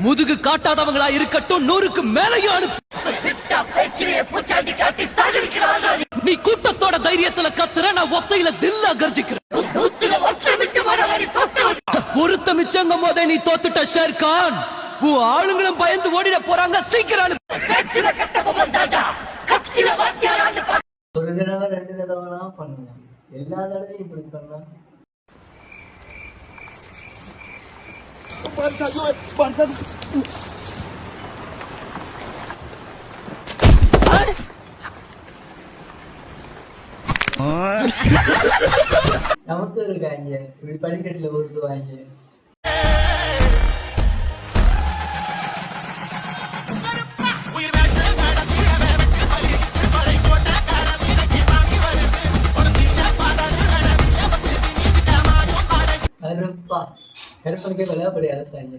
முதுகு காட்டாதவங்களா இருக்கட்டும் 100க்கு மேலையும் அனுப்பு. நீ கூட்டத்தோட தைரியத்துல கத்துற, நான் ஒத்தையில தில்லா கர்ஜிக்கிறேன். ஒருத்த மிச்சங்கும் போதே நீ தோத்துட்ட ஷேர்கான். உன் ஆளுங்களும் பயந்து ஓடிட போறாங்க. சீக்கிரம் ஒரு தடவை 2 தடவைலாம் பண்ணுவேன். எல்லா தடவையும் இப்படி பண்ணா நமக்கு இருக்காங்க இப்படி படிக்கட்டுல உருட்டுவாங்க. கருப்பா கருப்பனுக்கே விளையாப்படி அரசாங்க.